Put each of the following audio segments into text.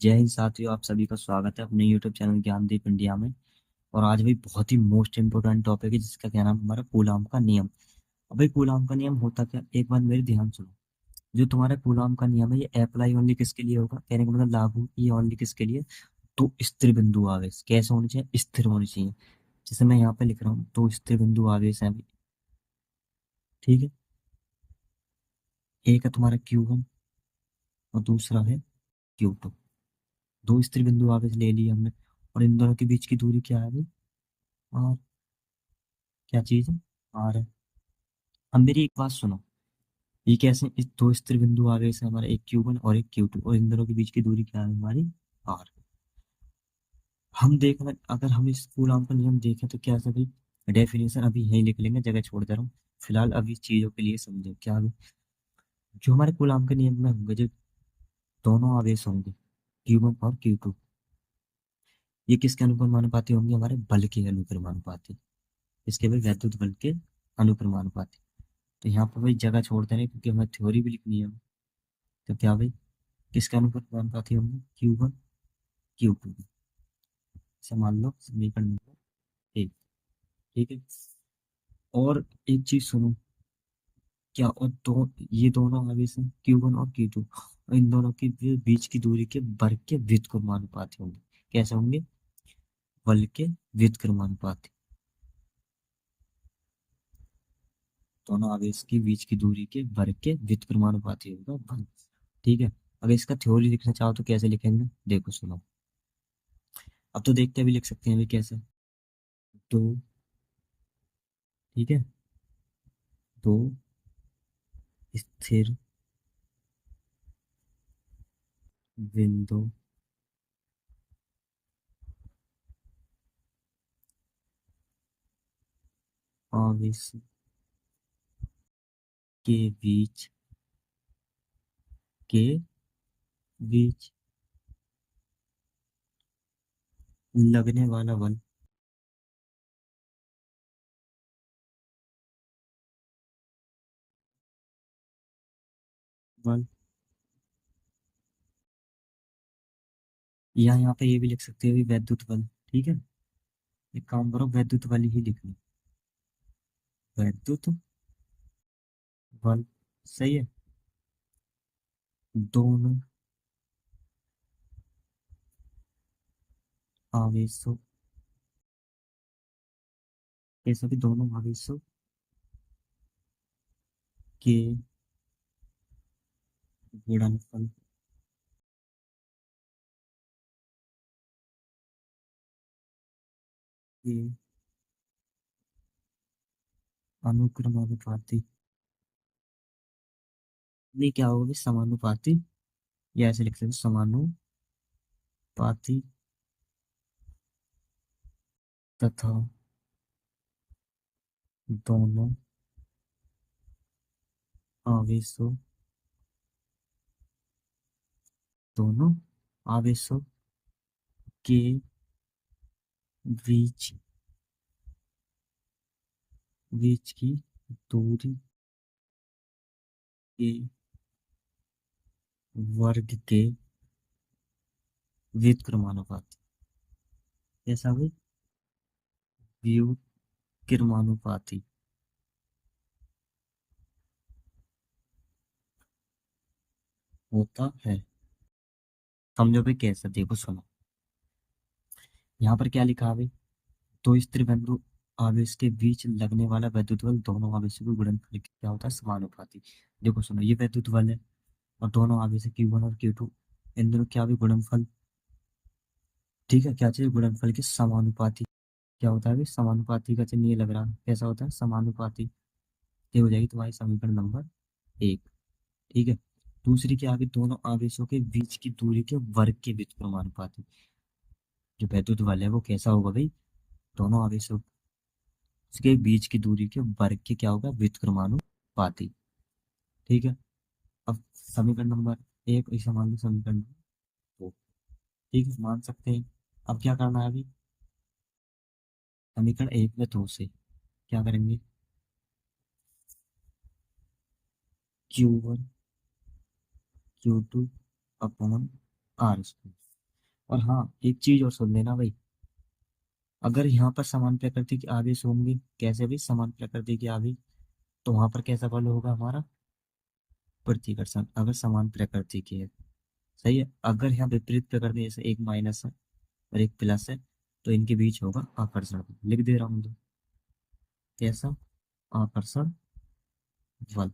जय हिंद साथियों, आप सभी का स्वागत है अपने YouTube चैनल ज्ञानदीप इंडिया में। और आज भाई बहुत ही मोस्ट इंपोर्टेंट टॉपिक है जिसका क्या नाम है हमारा कूलाम का नियम। अब भाई कूलाम का नियम होता क्या, एक बार मेरे ध्यान सुनो। जो तुम्हारा कूलाम का नियम है ये अप्लाई ओनली किसके लिए होगा, कहने का मतलब लागू ये ओनली किसके लिए। तो स्थिर बिंदु आवेश कैसे होनी चाहिए, स्थिर होनी चाहिए। जैसे मैं यहाँ पे लिख रहा हूँ तो स्थिर बिंदु आवेश है भाई। ठीक है, एक है तुम्हारा Q1 और दूसरा है Q2। दो स्थिर बिंदु आवेश ले लिए हमने। और इन दोनों के बीच की दूरी क्या है भाई, और क्या चीज है, आर है। अब मेरी एक बात सुनो, ये कैसे इस दो स्थिर बिंदु आवेश है हमारा, एक Q1 और एक Q2, और इन दोनों के बीच की दूरी क्या है हमारी, आर। हम देखना, अगर हम इस कूलॉम का नियम देखें तो क्या है भाई, डेफिनेशन अभी यहीं लिख लेंगे, जगह छोड़ दे रहा हूँ। फिलहाल अभी इस चीजों के लिए समझो क्या है। जो हमारे कूलॉम के नियम में होंगे, जो दोनों आवेश होंगे Q1 और Q2, ये किसके अनुक्रमानुपाती होंगे, हमारे बल के अनुक्रमानुपाती। इसके भाई वैद्युत बल के अनुक्रमानुपाती। तो यहाँ पर भाई जगह छोड़ दे रहे हैं, क्योंकि हमें थ्योरी भी लिखनी है। तो क्या भाई, किसके अनुपाती होंगे, Q1 Q2। से मान लो समीकरण नंबर 1। ठीक है, और एक चीज सुनो, क्या और दो, ये दोनों आवेश हैं Q1 और Q2, और इन दोनों के बीच की दूरी के वर्ग के व्युत्क्रमानुपाती होंगे। कैसे होंगे, बल के व्युत्क्रमानुपाती। दोनों आवेश के बीच की दूरी के वर्ग के व्युत्क्रमानुपाती होगा बल। ठीक है, अगर इसका थ्योरी लिखना चाहो तो कैसे लिखेंगे, देखो सुनो। अब तो देखते भी लिख सकते हैं भी कैसे। तो ठीक है, दो स्थिर बिंदु आवेश के के बीच लगने वाला बल, बल, या यहाँ पे ये भी लिख सकते हो वैद्युत बल। ठीक है, एक काम करो, वैद्युत बल ही लिख लो, वैद्युत बल। सही है, दोनों आवेशों के सभी दोनों आवेशों के गुणनफल के अनुक्रमानुपाती। नहीं, क्या होगा, समानुपाती, या ऐसे लिख सकते हो, समानुपाती तथा दोनों आवेशों दोनों आवेशों के बीच बीच की दूरी के वर्ग के व्युत्क्रमानुपाती। कैसा भाई, व्युत्क्रमानुपाती होता है। समझो भाई कैसे, देखो सुनो, यहाँ पर क्या लिखा है भाई, दो स्थिर बिंदु आवेश के बीच लगने वाला वैद्युत बल दोनों आवेशों के गुणनफल के क्या होता है, समानुपाती। देखो सुनो, ये वैद्युत बल है और दोनों आवेश है Q1 और Q2, इन दोनों क्या भी गुणनफल। ठीक है, क्या चाहिए, गुणनफल के समानुपाती। क्या होता है भाई, समानुपाती का चिन्ह ये लग रहा है, कैसा होता है, समानुपाती। ये हो जाएगी तुम्हारी समीकरण नंबर 1। ठीक है, दूसरी क्या आ गई, दोनों आवेशों के बीच की दूरी के वर्ग के व्युत्क्रमानुपाती। जो वैद्युत बल है वो कैसा होगा भाई, दोनों आवेशों के बीच की दूरी के वर्ग के क्या होगा, व्युत्क्रमानुपाती। ठीक है, अब समीकरण नंबर 1 इसे मान लो समीकरण नंबर 2। ठीक है, मान सकते हैं। अब क्या करना है अभी, समीकरण 1 में 2 से क्या करेंगे, Q1 Q2 upon R square. और हाँ, एक चीज और सुन लेना भाई, अगर यहाँ पर समान प्रकृति के आवेश होंगे, कैसे भी समान प्रकृति के आवेश, तो वहां पर कैसा बल होगा हमारा, प्रतिकर्षण, अगर समान प्रकृति की है। सही है। अगर यहाँ विपरीत प्रकृति, जैसे एक माइनस है और एक प्लस है, तो इनके बीच होगा आकर्षण। लिख दे रहा हूँ तो कैसा, आकर्षण बल।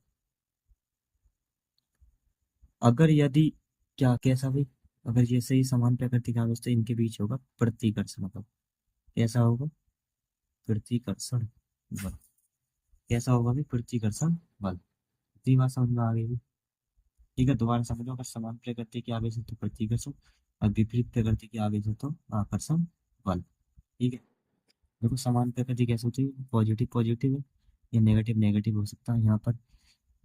अगर यदि, क्या कैसा भी, अगर जैसे ही समान प्रकृति का आवेश, तो इनके बीच होगा प्रतिकर्षण बल। कैसा होगा, प्रतिकर्षण बल। कैसा होगा भी, प्रतिकर्षण बल। इतनी बात समझ में आ गई। ठीक है, दोबारा समझो, अगर समान प्रकृति के आवेश है तो प्रतिकर्षण, और विपरीत प्रकृति के आवेश है तो आकर्षण बल। ठीक है। देखो समान प्रकृति कैसे होती है, पॉजिटिव पॉजिटिव है या नेगेटिव नेगेटिव हो सकता है। यहाँ पर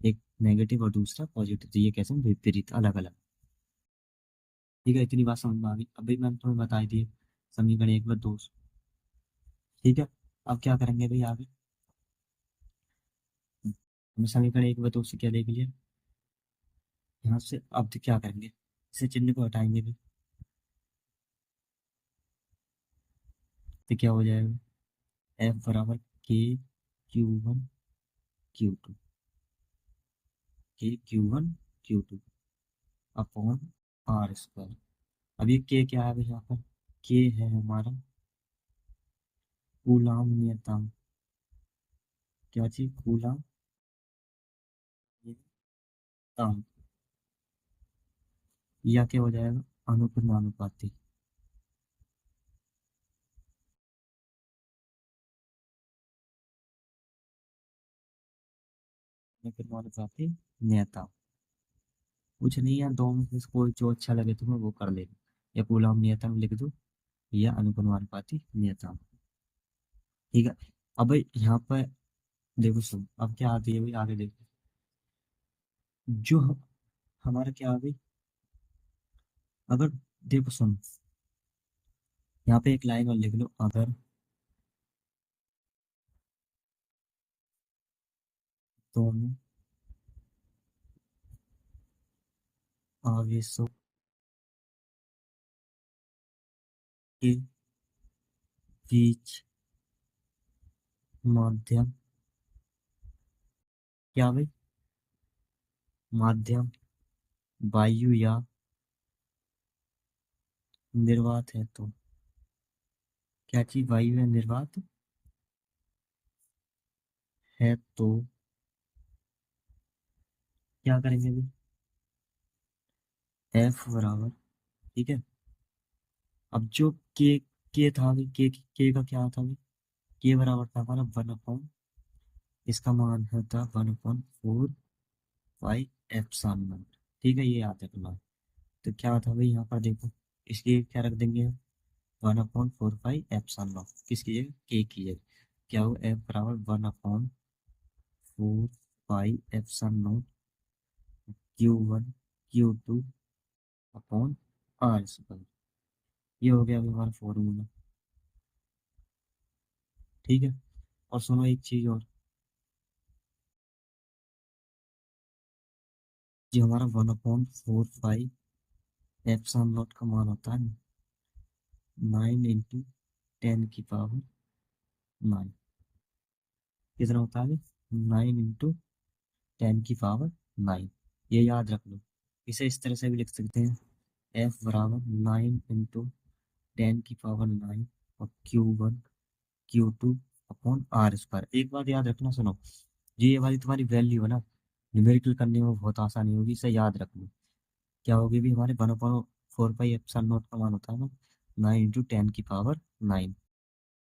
एक नेगेटिव और दूसरा पॉजिटिव, तो ये कैसे हैं? विपरीत, अलग अलग। ठीक है, इतनी बात समझ में आ गई। अभी मैंने तुम्हें बता दिए समीकरण एक व दो। ठीक है। अब क्या करेंगे भाई आगे, हमें समीकरण एक व दो से क्या देख लिया, यहाँ से अब तो क्या करेंगे, इसे चिन्ह को हटाएंगे भी, तो क्या हो जाएगा, एफ बराबर K Q1 Q2, K Q1 Q2 upon R square. अब ये के क्या है भाई, यहाँ पर के है हमारा कूलाम नियतांक। क्या चीज, कूलाम नियतांक, या क्या हो जाएगा, अनुपाती। अनुपाती नियतांक, कुछ नहीं है, दो में से कोई जो अच्छा लगे तुम्हें वो कर लेना, या कूलाम नियतांक लिख दो या अनुपाती नियतांक। ठीक है। अब भाई यहाँ पर देखो सुन, अब क्या आती है भाई, आगे देखो, जो हमारा क्या आ गई, अगर देखो सुन, यहाँ पे एक लाइन और लिख लो, अगर दोनों आवेशों के बीच माध्यम, क्या भाई, माध्यम वायु या निर्वात है तो, क्या चीज, वायु या निर्वात है तो क्या करेंगे भाई, एफ बराबर, ठीक है। अब जो के था भाई, के का क्या था भाई, के बराबर था हमारा 1/, इसका मान होता 1/4 पाई एप्सिलॉन नॉट। ठीक है, ये याद रखना। तो क्या था भाई यहाँ पर देखो, इसकी क्या रख देंगे, 1/4 पाई एप्सिलॉन नॉट, किसकी जगह, के की जगह। क्या हो, एफ बराबर 1/4 pi epsilon nought Q1 Q2 upon R square. ये हो गया अभी हमारा फॉर्मूला। ठीक है। और सुनो एक चीज और, जो हमारा 1/4 पाई एप्सिलॉन नॉट का मान होता है 9 × 10⁹ कितना होता है, 9 × 10⁹ ये याद रख लो। इसे इस तरह से भी लिख सकते हैं, एफ बराबर 9 × 10⁹ और Q1 Q2 upon R square. एक बात याद रखना, सुनो, ये वाली तुम्हारी वैल्यू है ना, न्यूमेरिकल करने में बहुत आसानी होगी, इसे याद रख लो। क्या होगी भी, हमारे 1/4 पाई एप्सिलॉन नॉट का मान होता है ना 9 × 10⁹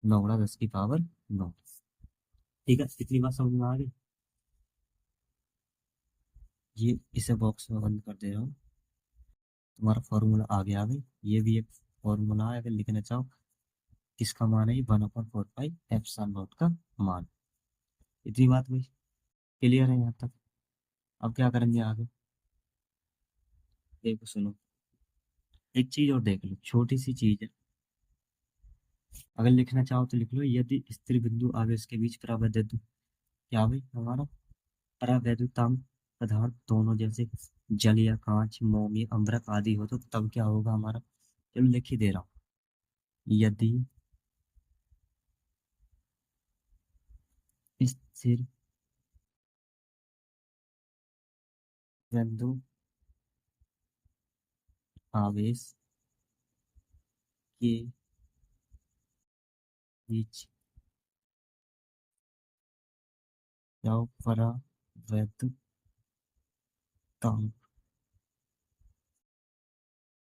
9 × 10⁹ 9। ठीक है, इतनी बात समझ में आ गई। ये इसे बॉक्स में बंद कर दे रहा हूँ, तुम्हारा फॉर्मूला आगे आ गई। ये भी एक फॉर्मूला है, अगर लिखना चाहो, किसका मान है ये, 1/4 पाई एप्सिलॉन नॉट का मान। इतनी बात भाई क्लियर है यहाँ तक। अब क्या करेंगे आगे, देखो सुनो, एक चीज और देख लो, छोटी सी चीज है, अगर लिखना चाहो तो लिख लो, यदि स्थिर बिंदु आवेश के बीच परावैद्युत, क्या भाई हमारा परावैद्युतांक पदार्थ दोनों, जैसे जल या कांच, मोम या अम्बरक आदि हो, तो तब क्या होगा हमारा, चलो लिख ही दे रहा हूँ। यदि स्थिर बिंदु आवेश के बीच या परावैद्युतांक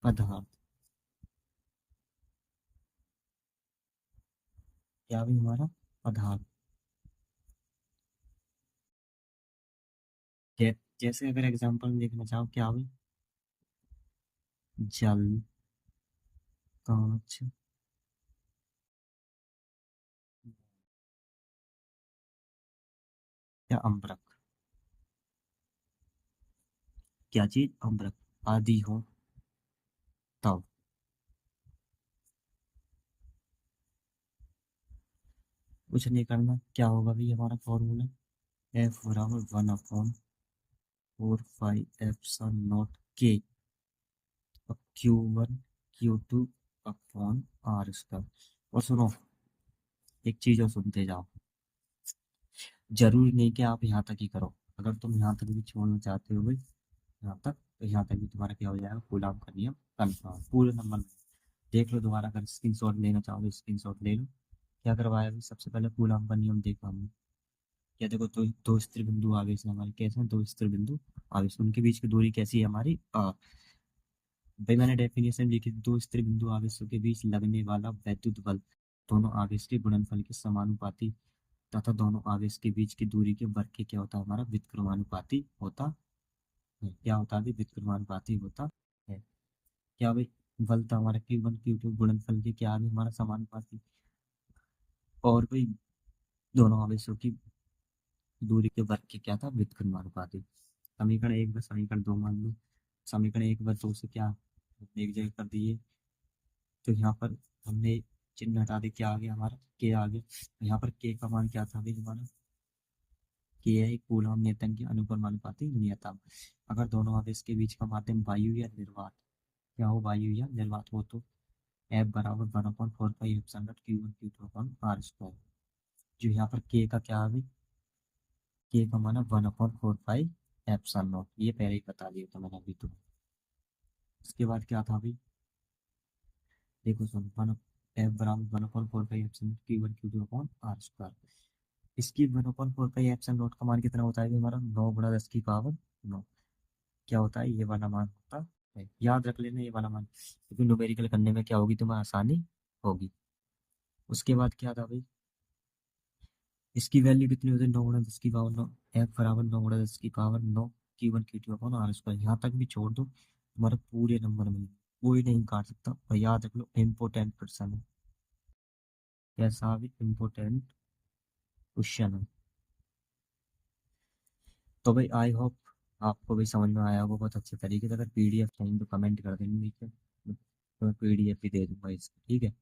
पदार्थ क्या भी हमारा पदार्थ जैसे अगर एग्जांपल में देखना चाहो क्या भी जल, कांच, या अम्बरक, क्या चीज अम्बरक आदि हो तब कुछ नहीं करना। क्या होगा भी हमारा फॉर्मूला एफ बराबर 1/4 पाई एप्सिलॉन नॉट के Q1 Q2 upon R square. और सुनो, एक चीज और सुनते जाओ, जरूरी नहीं कि आप यहाँ तक ही करो। अगर तुम यहाँ तक भी छोड़ना चाहते हो भाई, यहाँ तक, तो यहाँ तक भी तुम्हारा क्या हो जाएगा, कूलॉम का नियम कंफर्म पूरे नंबर में। देख लो दोबारा, अगर स्क्रीनशॉट लेना चाहो तो स्क्रीनशॉट ले लो। क्या करवाया अभी, सबसे पहले कूलॉम का नियम देखा हमने। क्या देखो, तो दो स्थिर बिंदु आवेश है हमारे, कैसे हैं, दो स्थिर बिंदु आवेश, उनके बीच की दूरी कैसी है हमारी भाई मैंने डेफिनेशन लिखी थी, दो स्थिर बिंदु आवेशों के बीच लगने वाला वैद्युत बल दोनों आवेश के गुणनफल के समानुपाती तथा दोनों आवेश के बीच की दूरी के वर्ग के क्या होता है, हमारा व्युत्क्रमानुपाती होता है। क्या होता है, व्युत्क्रमानुपाती होता है। क्या भाई, बल था हमारा Q1 Q2 गुणनफल के क्या है, हमारा समानुपाती। और भाई दोनों आवेशों की दूरी के वर्ग के क्या था, व्युत्क्रमानुपाती। समीकरण एक व समीकरण दो मान लो। समीकरण एक व दो से क्या एक जगह कर दिए, तो यहाँ पर हमने चिन्ह हटा दे, क्या आ गया हमारा, के आ गया। यहाँ पर के का मान क्या था भाई हमारा, के है कूलॉम नियतन के अनुक्रमानुपाती नियतांक। अगर दोनों आवेश के बीच का माध्यम वायु या निर्वात, क्या हो, वायु या निर्वात हो, तो एफ बराबर 1/4 pi epsilon nought Q1 Q2 upon R square. जो यहाँ पर के का क्या है, के का माना 1/4 पाई एप्सिलॉन नॉट, ये पहले ही बता दिया था मैंने अभी तो। उसके बाद क्या था भाई, देखो सुन, वन एफ बराबर 1/4 pi epsilon Q1 Q2 upon R square. इसकी 1/4 पाई एप्सिलॉन नॉट का मान कितना होता है भाई हमारा, 9 × 10⁻⁹ क्या होता है, ये वाला मान होता है। याद रख लेना ये वाला मान, क्योंकि न्यूमेरिकल करने में क्या होगी, तुम्हें आसानी होगी। उसके बाद क्या था भाई, इसकी वैल्यू कितनी होती है, 9 × 10⁻⁹ एफ बराबर 9 × 10⁻⁹ Q1 Q2 upon R square. यहाँ तक भी छोड़ दो, तुम्हारे पूरे नंबर में कोई नहीं काट सकता। और याद रख लो, इम्पोर्टेंट क्वेश्चन है, कैसा भी इम्पोर्टेंट क्वेश्चन है। तो भाई आई होप आपको भी समझ में आया होगा बहुत अच्छे तरीके से। अगर पीडीएफ चाहिए तो कमेंट कर देना नीचे, तो मैं पीडीएफ भी दे दूंगा इसकी, ठीक है,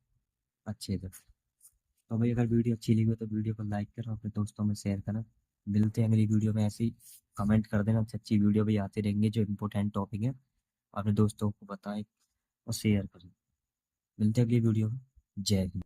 अच्छे से। तो भाई अगर वीडियो अच्छी लगी हो तो वीडियो को लाइक करो, अपने दोस्तों में शेयर करना। मिलते हैं अगली वीडियो में, ऐसे ही कमेंट कर देना, अच्छी अच्छी वीडियो भी आती रहेंगी जो इंपॉर्टेंट टॉपिक है, अपने दोस्तों को बताएं और शेयर करें। मिलते हैं अगली वीडियो में। जय हिंद।